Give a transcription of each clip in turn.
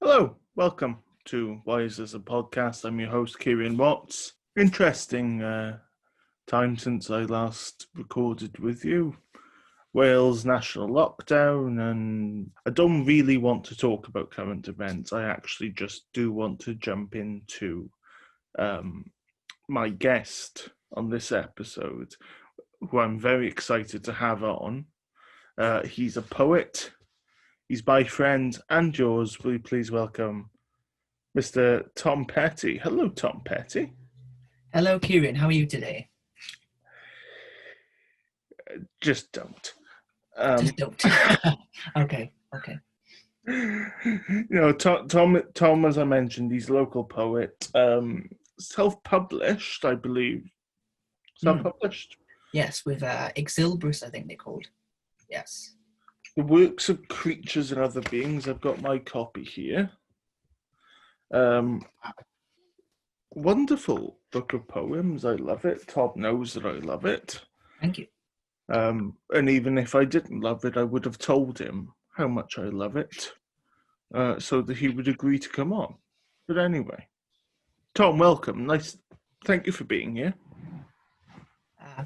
Hello, welcome to Why Is This a Podcast? I'm your host, Kerean Watts. Interesting time since I last recorded with you. Wales national lockdown, and I don't really want to talk about current events. I actually just do want to jump into my guest on this episode, who I'm very excited to have on. He's a poet. He's my friend and yours. Will you please welcome Mr. Tom Petty? Hello, Tom Petty. Hello, Kerean. How are you today? Just don't. Just don't. Okay. Tom, as I mentioned, he's a local poet. Self-published, I believe. Self-published. Yes, with Exilbrus, I think they're called. Yes. The Works of Creatures and Other Beings. I've got my copy here. Wonderful book of poems. I love it. Tom knows that I love it. Thank you. And even if I didn't love it, I would have told him how much I love it, so that he would agree to come on. But anyway, Tom, welcome. Nice. Thank you for being here.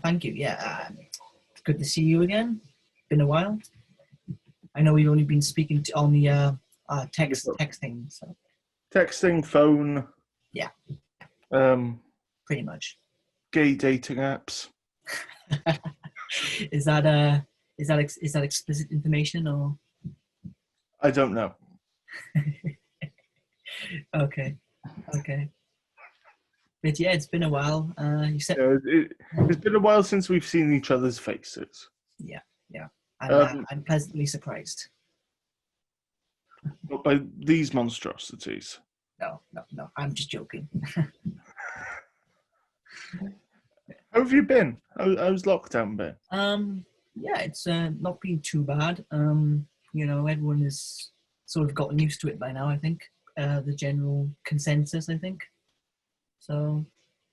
Thank you. Yeah, it's good to see you again. Been a while. I know we've only been speaking on the texting. So. Texting, phone. Yeah. Pretty much. Gay dating apps. Is that explicit information or? I don't know. Okay. But yeah, it's been a while. You said it's been a while since we've seen each other's faces. Yeah. I'm pleasantly surprised. Not by these monstrosities. No. I'm just joking. How have you been? How's lockdown been? Yeah, it's not been too bad. Everyone has sort of gotten used to it by now, I think. The general consensus, I think. So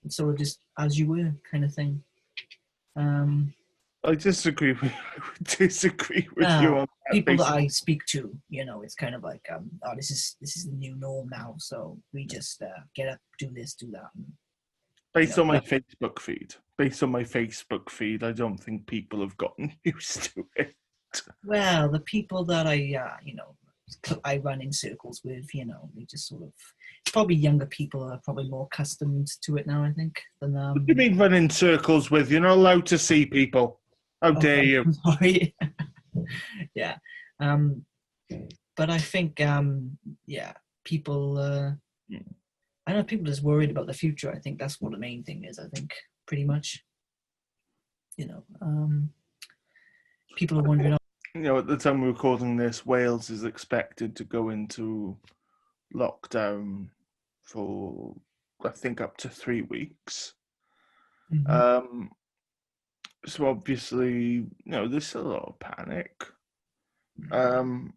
it's sort of just as you were kind of thing. I disagree with you on that. People that I speak to, it's kind of like, this is the new norm now. So we just get up, do this, do that. Based on my Facebook feed, I don't think people have gotten used to it. Well, the people that I run in circles with, they just sort of, it's probably younger people are probably more accustomed to it now, I think, than What do you mean run in circles with? You're not allowed to see people. How dare you? Sorry. Yeah. But I think, people, I know people just worried about the future. I think that's what the main thing is, I think, pretty much. People are wondering. At the time we're recording this, Wales is expected to go into lockdown for, I think, up to 3 weeks. Mm-hmm. So obviously, there's a lot of panic. And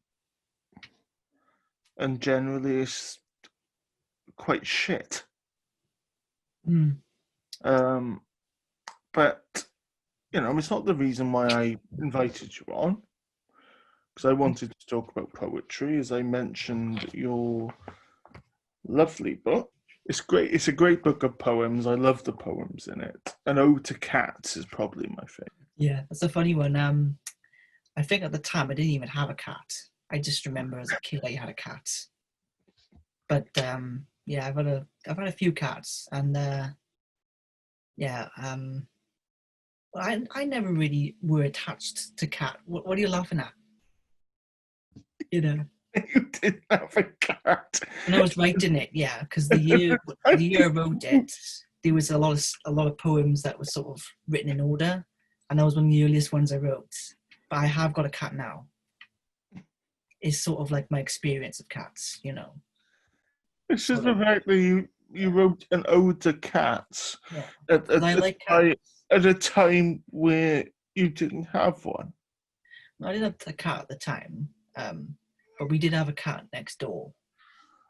generally it's quite shit. But it's not the reason why I invited you on, because I wanted to talk about poetry. As I mentioned, your lovely book. It's great. It's a great book of poems. I love the poems in it. An Ode to Cats is probably my favorite. Yeah, that's a funny one. I think at the time I didn't even have a cat. I just remember as a kid I had a cat. But yeah, I've had a few cats, and I never really were attached to cat. What are you laughing at? You didn't have a cat. And I was writing it, yeah, because the year I wrote it, there was a lot of poems that were sort of written in order, and that was one of the earliest ones I wrote. But I have got a cat now. It's sort of like my experience of cats, It's just the fact that you wrote an ode to cats at a time where you didn't have one. I didn't have a cat at the time, but we did have a cat next door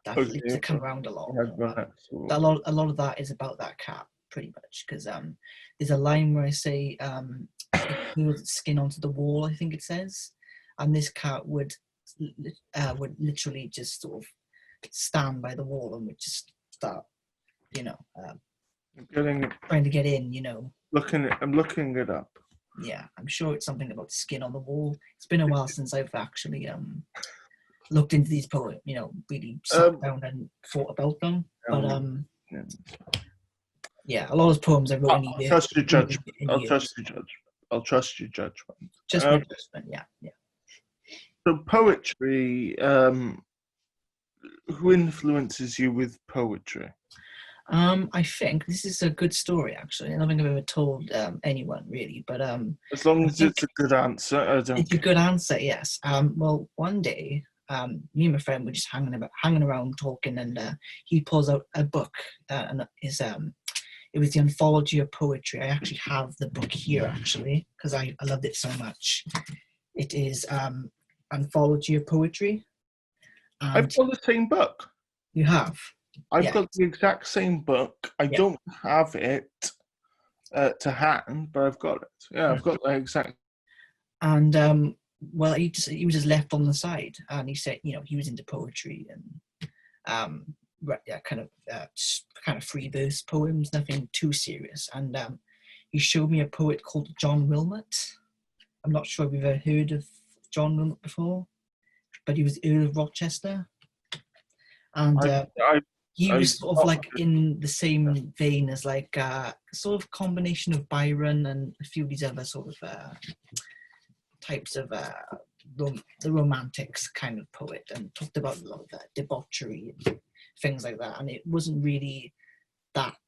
that used to come around a lot. A lot of that is about that cat, pretty much, because there's a line where I say its skin onto the wall, I think it says, and this cat would literally just sort of stand by the wall and would just start, you know, Getting trying to get in, I'm looking it up. Yeah, I'm sure it's something about skin on the wall. It's been a while since I've actually looked into these poems, really sat down and thought about them. But yeah, a lot of poems I wrote in a year. Trust your judgment. I'll trust your judgment. I'll trust your judgment. Just my judgment, yeah. So poetry, who influences you with poetry? I think this is a good story, actually. I don't think I've ever told anyone really, but as long as it's a good answer, it's a good answer. Yes. Well, one day, me and my friend were just hanging around talking, and he pulls out a book, and it was the Anthology of Poetry. I actually have the book here, actually, because I loved it so much. It is Anthology of Poetry. I've got the same book. You have? I've got the exact same book. I don't have it to hand, but I've got it. Yeah, I've got the exact. And well, he was just left on the side, and he said, he was into poetry and kind of free verse poems, nothing too serious. And he showed me a poet called John Wilmot. I'm not sure if you've ever heard of John Wilmot before, but he was Earl of Rochester, and he was sort of like in the same vein as like sort of combination of Byron and a few of these other sort of types of the romantics kind of poet, and talked about a lot of debauchery and things like that. And it wasn't really that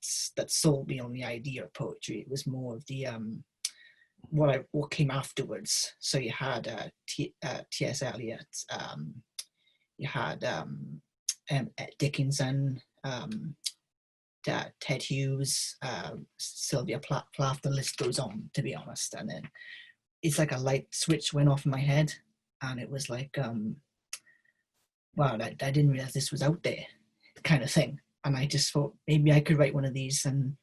sold me on the idea of poetry. It was more of the what came afterwards. So you had T.S. Eliot, you had Dickinson, Ted Hughes, Sylvia Plath. The list goes on, to be honest. And then it's like a light switch went off in my head, and it was like, wow, I didn't realize this was out there, kind of thing. And I just thought maybe I could write one of these, and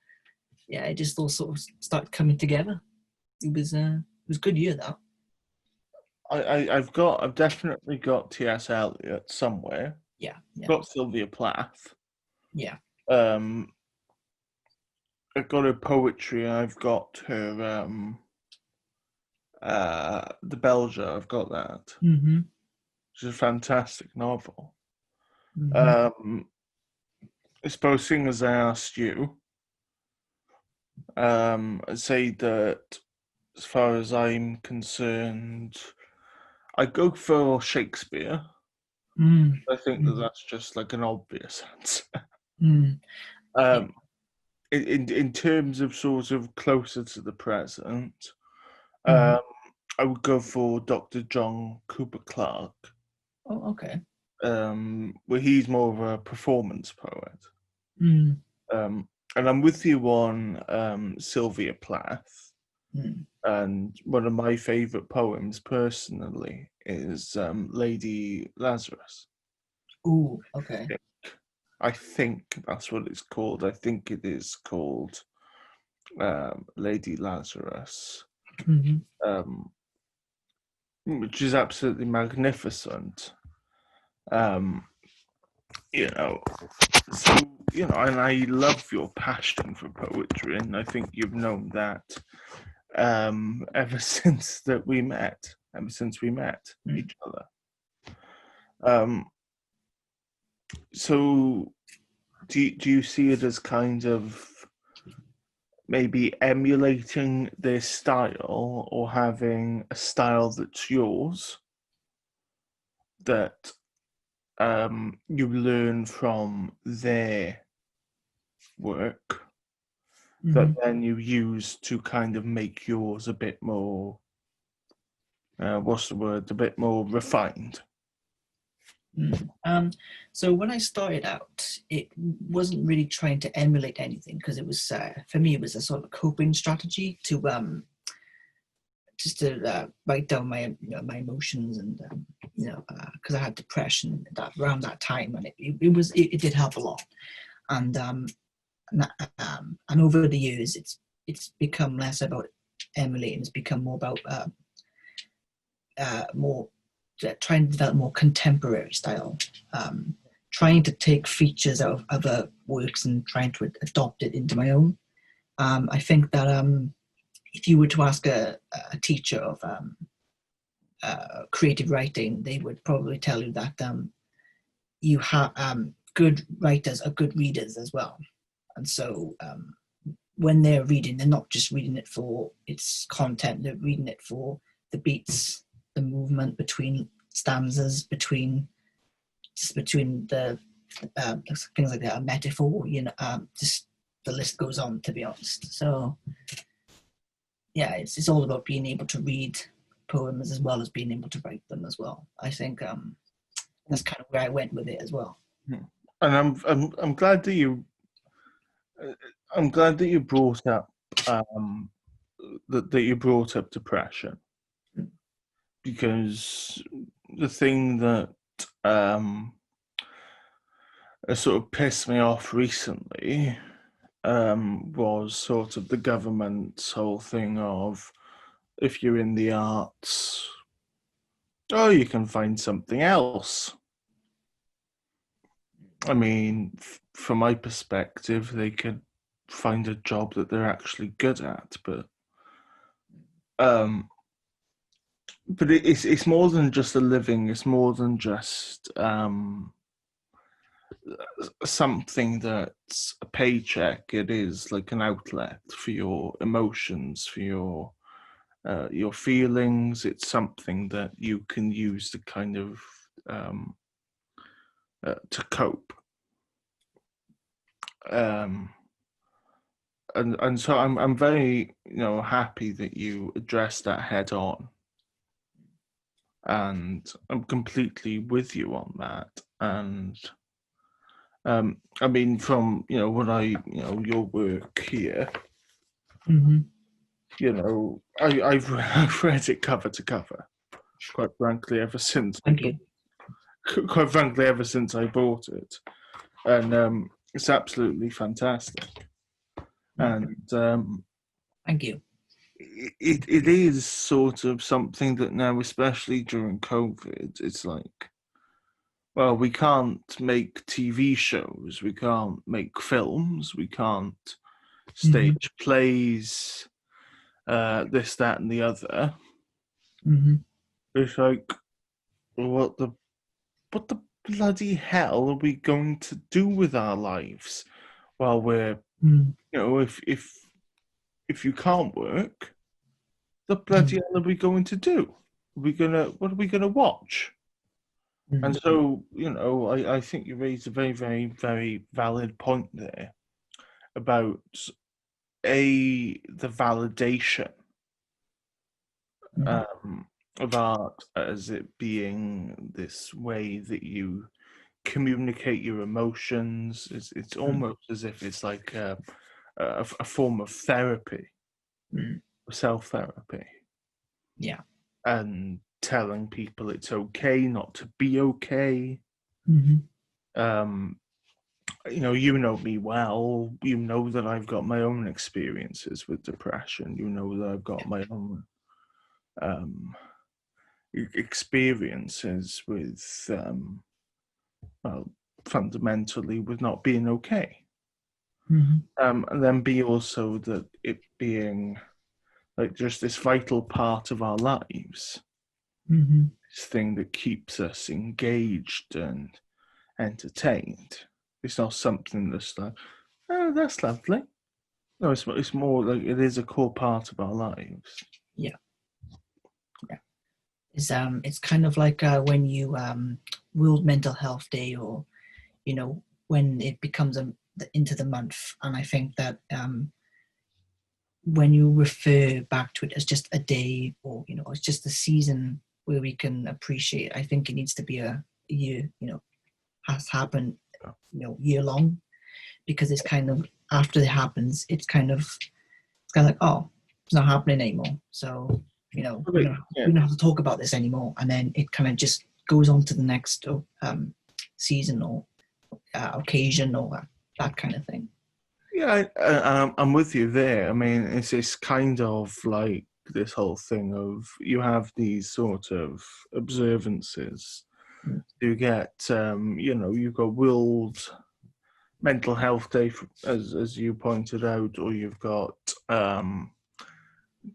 yeah, it just all sort of started coming together. It was a good year, that. I've definitely got T.S. Eliot somewhere. Yeah. Got Sylvia Plath. Yeah. I've got her poetry. I've got her The Belger. I've got that. Mm-hmm. Which is a fantastic novel. Mm-hmm. I suppose, seeing as I asked you, I'd say that as far as I'm concerned, I go for Shakespeare. I think that that's just like an obvious answer. In terms of sort of closer to the present, I would go for Dr. John Cooper Clarke. Oh, okay. Where he's more of a performance poet. And I'm with you on Sylvia Plath. And one of my favourite poems, personally, is Lady Lazarus. Ooh, okay. I think that's what it's called. I think it is called Lady Lazarus, which is absolutely magnificent. And I love your passion for poetry, and I think you've known that ever since we met each other. So do you see it as kind of maybe emulating their style, or having a style that's yours that you learn from their work, that then you use to kind of make yours a bit more, a bit more refined? So when I started out, it wasn't really trying to emulate anything, because it was for me, it was a sort of coping strategy to just to write down my emotions, and because I had depression around that time, and it did help a lot. And over the years, it's become less about emulating. It's become more about trying to develop more contemporary style, trying to take features out of other works and trying to adopt it into my own. I think that if you were to ask a teacher of creative writing, they would probably tell you that you have good writers are good readers as well. And so when they're reading, they're not just reading it for its content, they're reading it for the beats, the movement between stanzas, between the things like that, a metaphor, just the list goes on, to be honest. So yeah, it's all about being able to read poems as well as being able to write them as well. I think that's kind of where I went with it as well. And I'm glad that you brought up that you brought up depression, because the thing that sort of pissed me off recently was sort of the government's whole thing of, if you're in the arts, oh, you can find something else. I mean, from my perspective, they could find a job that they're actually good at, but it's more than just a living. It's more than just something that's a paycheck. It is like an outlet for your emotions, for your feelings. It's something that you can use to kind of to cope. And so I'm very happy that you addressed that head on, and I'm completely with you on that. And I mean, from when your work here, I've read it cover to cover, quite frankly, ever since. Thank you. Quite frankly, ever since I bought it, and it's absolutely fantastic. And thank you. It is sort of something that now, especially during COVID, it's like, well, we can't make TV shows, we can't make films, we can't stage plays, this, that, and the other. It's like, what the bloody hell are we going to do with our lives while we're, if you can't work, the bloody hell are we going to do? What are we gonna watch? And so, I think you raised a very, very, very valid point there about the validation of art as it being this way that you communicate your emotions. It's almost as if it's like a form of therapy, self-therapy. Yeah. And telling people it's okay not to be okay. You know me well. You know that I've got my own experiences with depression. You know that I've got my own experiences with, fundamentally with not being okay. And then be also that it being like just this vital part of our lives, this thing that keeps us engaged and entertained. It's not something that's like, oh, that's lovely. No, it's more like it is a core part of our lives. Yeah. It's kind of like when you World Mental Health Day, or when it becomes into the month, and I think that when you refer back to it as just a day, or it's just a season where we can appreciate, I think it needs to be a year, has happened, year long, because it's kind of, after it happens, it's kind of like, oh, it's not happening anymore, so we don't have to talk about this anymore, and then it kind of just goes on to the next season or occasion or that kind of thing. Yeah, I'm with you there. I mean, it's kind of like this whole thing of, you have these sort of observances You get, you've got World Mental Health Day, as you pointed out, or you've got, on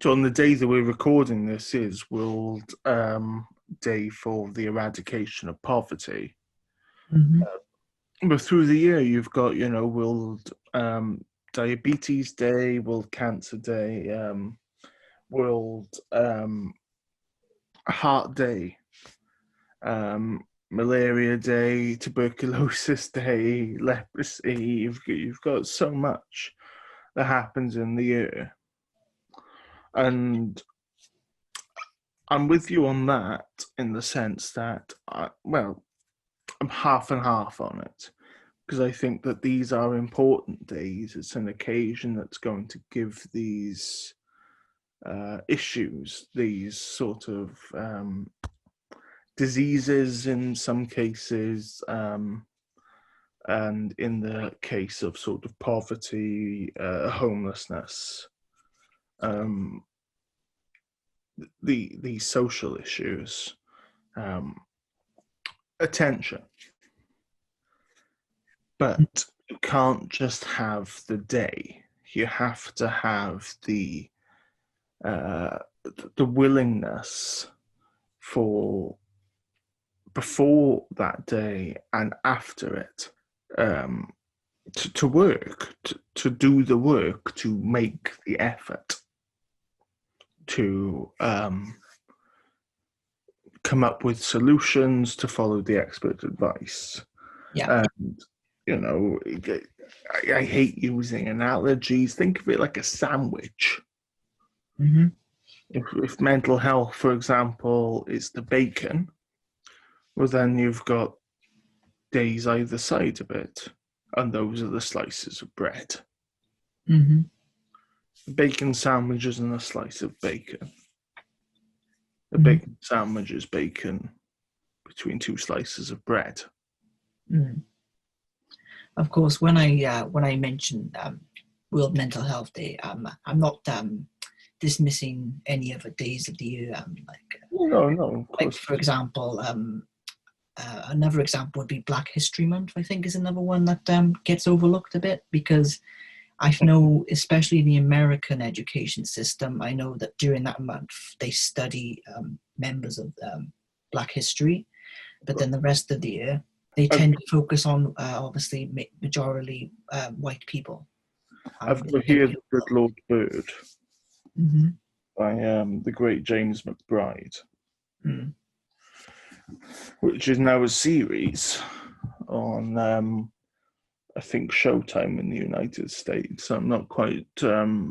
the day that we're recording this is World Day for the Eradication of Poverty. Mm-hmm. But through the year, you've got, World Diabetes Day, World Cancer Day, World Heart Day, Malaria Day, Tuberculosis Day, leprosy. You've got so much that happens in the year. And I'm with you on that in the sense that, I'm half and half on it. Because I think that these are important days. It's an occasion that's going to give these issues, these sort of diseases in some cases, and in the case of sort of poverty, homelessness, the social issues, attention. But you can't just have the day. You have to have the willingness for before that day and after it, to work, to do the work, to make the effort, to come up with solutions, to follow the expert advice. Yeah. And, I hate using analogies. Think of it like a sandwich. Mm-hmm. If mental health, for example, is the bacon, well, then you've got days either side of it, and those are the slices of bread. Mm-hmm. Bacon sandwich isn't a slice of bacon. The Mm-hmm. bacon sandwich is bacon between two slices of bread. Mm. Of course, when I mentioned World Mental Health Day, I'm not dismissing any other days of the year. No, of course. Like for example, another example would be Black History Month. I think is another one that gets overlooked a bit because I know, especially in the American education system, I know that during that month they study members of Black history, but then the rest of the year they tend to focus on obviously majority white people. I've got here The Good Lord Bird by the great James McBride, which is now a series on, I think, Showtime in the United States. I'm not quite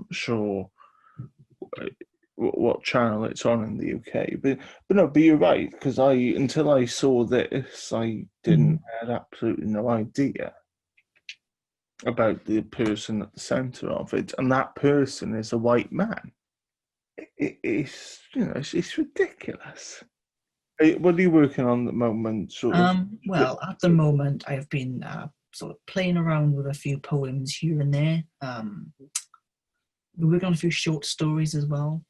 sure what channel it's on in the UK, but you're right, because until I saw this, I had absolutely no idea about the person at the centre of it, and that person is a white man. It's ridiculous. What are you working on at the moment? Well, at the moment, I've been sort of playing around with a few poems here and there. We're working on a few short stories as well.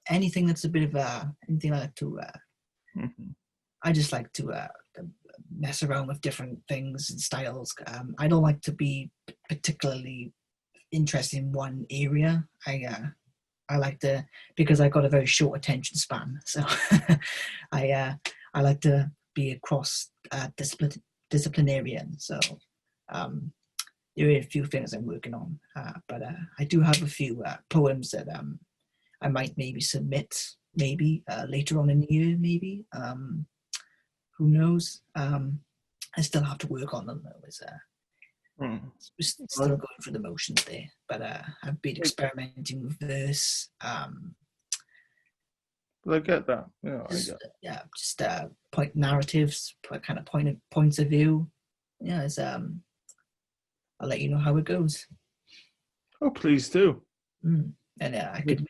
Anything that's a bit of anything I like to. I just like to mess around with different things and styles. I don't like to be particularly interested in one area. I like to, because I've got a very short attention span, so I like to be across disciplinarian. So there are a few things I'm working on, but I do have a few poems that I might maybe submit later on in the year, maybe. Who knows? I still have to work on them though. We're still going through the motions there, but I've been experimenting with verse. I get that. Just point narratives, kind of points of view. Yeah, I'll let you know how it goes. Oh, please do. And I could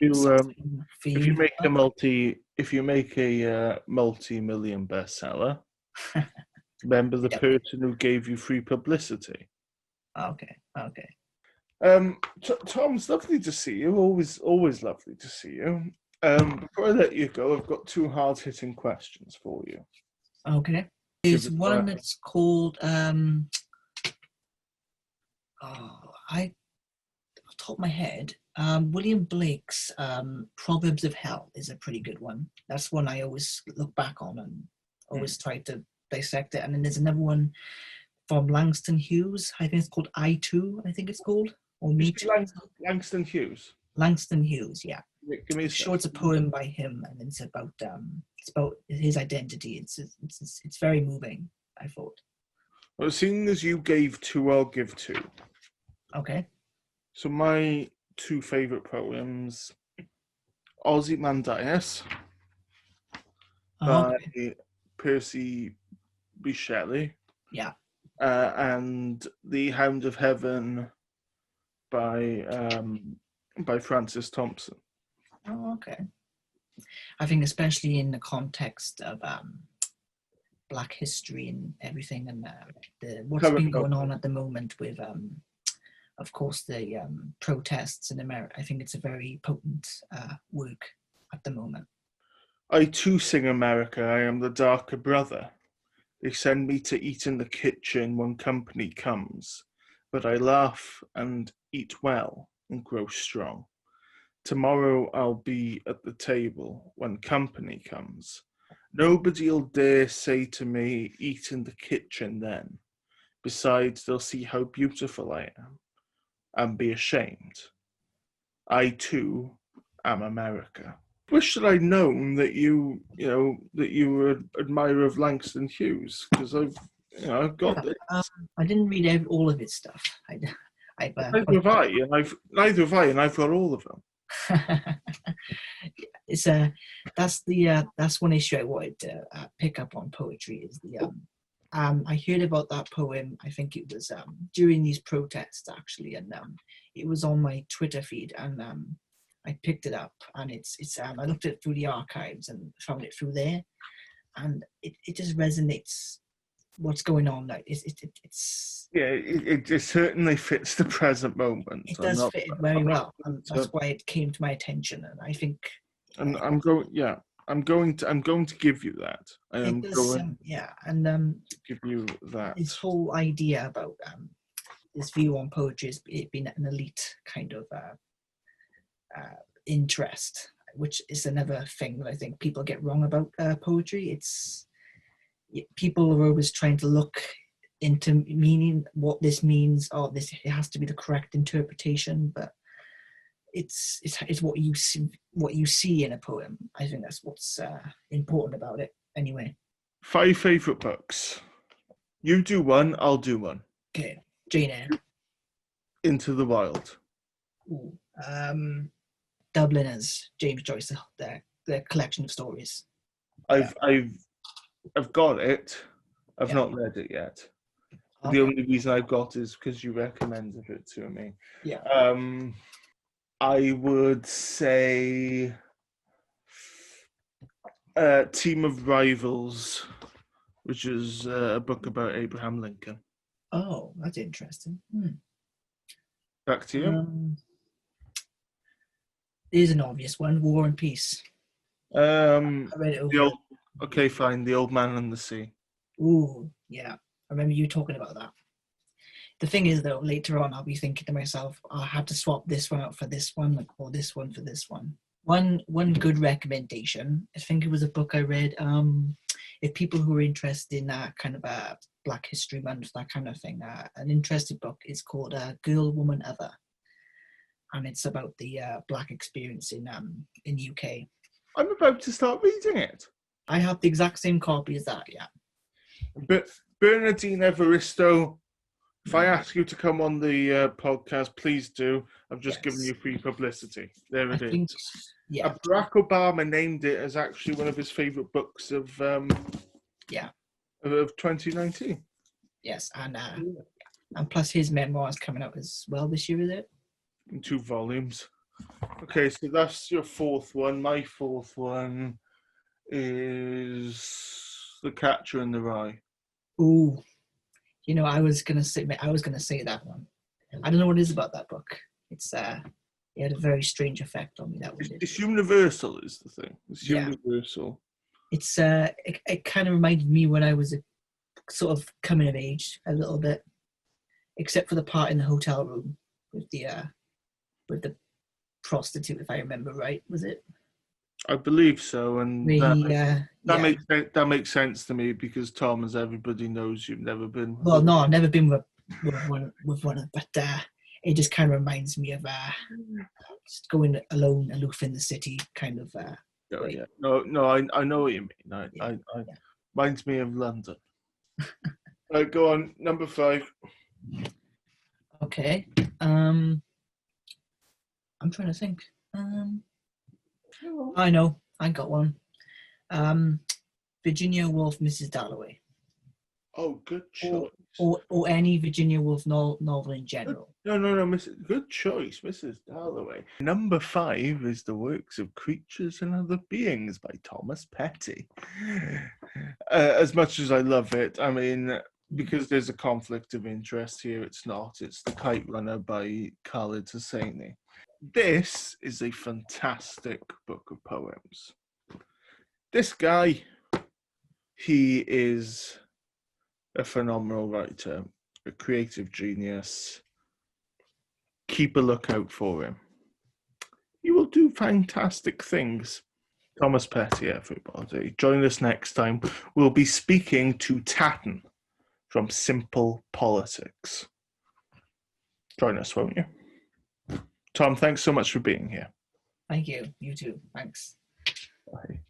if you make a multi-million bestseller, remember the person who gave you free publicity. Okay. Tom, it's lovely to see you. Always lovely to see you. Before I let you go, I've got two hard-hitting questions for you. Okay. Give There's it one back. that's called off the top of my head, William Blake's Proverbs of Hell is a pretty good one. That's one I always look back on and always try to dissect it. And then there's another one from Langston Hughes. I think it's called I Too, I think it's called. Or Me Too. Langston Hughes. Langston Hughes, yeah. Give me a I'm sure it's a poem by him, and it's about his identity. It's very moving, I thought. Well, seeing as you gave two, I'll give two. Okay. So my two favourite poems, Ozymandias by Percy B. Shelley. Yeah. And The Hound of Heaven by Francis Thompson. Oh, okay. I think especially in the context of Black history and everything, and what's been going on at the moment with, of course, the protests in America. I think it's a very potent work at the moment. I too sing America, I am the darker brother. They send me to eat in the kitchen when company comes, but I laugh and eat well and grow strong. Tomorrow I'll be at the table when company comes. Nobody'll dare say to me, eat in the kitchen then. Besides, they'll see how beautiful I am and be ashamed. I too am America. Wish that I'd known that you were an admirer of Langston Hughes, because I've got this. I didn't read all of his stuff. Neither have I, and I've got all of them. It's that's one issue I wanted to pick up on poetry is the I heard about that poem. I think it was during these protests actually, and it was on my Twitter feed, and I picked it up, and it's I looked at it through the archives and found it through there, and it just resonates. What's going on now? It certainly fits the present moment. It does fit it very well, and that's why it came to my attention. And I think, I'm going to give you that. I am going to give you that. This whole idea about this view on poetry as it being an elite kind of interest, which is another thing that I think people get wrong about poetry. People are always trying to look into meaning, what this means, or it has to be the correct interpretation, but it's what you see in a poem. I think that's what's important about it anyway. 5 favourite books. You do one, I'll do one. Okay. Jane Eyre. Into the Wild. Ooh. Dubliners, James Joyce, their collection of stories. I've got it. I've not read it yet. Okay. The only reason I've got is because you recommended it to me. Yeah. I would say Team of Rivals, which is a book about Abraham Lincoln. Oh, that's interesting. Back to you. Here's an obvious one, War and Peace. I read it over. Okay, fine. The Old Man and the Sea. Ooh, yeah. I remember you talking about that. The thing is, though, later on, I'll be thinking to myself, I had to swap this one out for this one, or this one for this one. One good recommendation, I think it was a book I read. If people who are interested in that kind of Black History Month, that kind of thing, an interesting book is called Girl, Woman, Other. And it's about the Black experience in UK. I'm about to start reading it. I have the exact same copy as that, yeah. But Bernardine Evaristo, if I ask you to come on the podcast, please do. I've just given you free publicity. There it is. Barack Obama named it as actually one of his favourite books of 2019. Yes, and plus his memoir is coming out as well this year, is it? In 2 volumes. Okay, so that's your 4th one. My 4th one is The Catcher in the Rye. Ooh, I was gonna say that one. I don't know what it is about that book. It's It had a very strange effect on me. That one did. It's universal, is the thing. It's Yeah. universal. It's it kind of reminded me when I was sort of coming of age a little bit, except for the part in the hotel room with the prostitute, if I remember right. Was it? I believe so, and that makes sense to me because Tom, as everybody knows, you've never been. Well, no, I've never been with one, but it just kind of reminds me of just going alone, aloof in the city, kind of. Yeah. No, I know what you mean. I reminds me of London. Right, go on, number 5. Okay. I'm trying to think. I know. I got one. Virginia Woolf, Mrs. Dalloway. Oh, good choice. Or any Virginia Woolf novel in general. No, good choice, Mrs. Dalloway. Number 5 is The Works of Creatures and Other Beings by Thomas Petty. As much as I love it, I mean, because there's a conflict of interest here, it's not. It's The Kite Runner by Khaled Hosseini. This is a fantastic book of poems. This guy, he is a phenomenal writer, a creative genius. Keep a lookout for him. He will do fantastic things. Thomas Petty, everybody. Join us next time. We'll be speaking to Tatton from Simple Politics. Join us, won't you? Tom, thanks so much for being here. Thank you. You too. Thanks. Bye.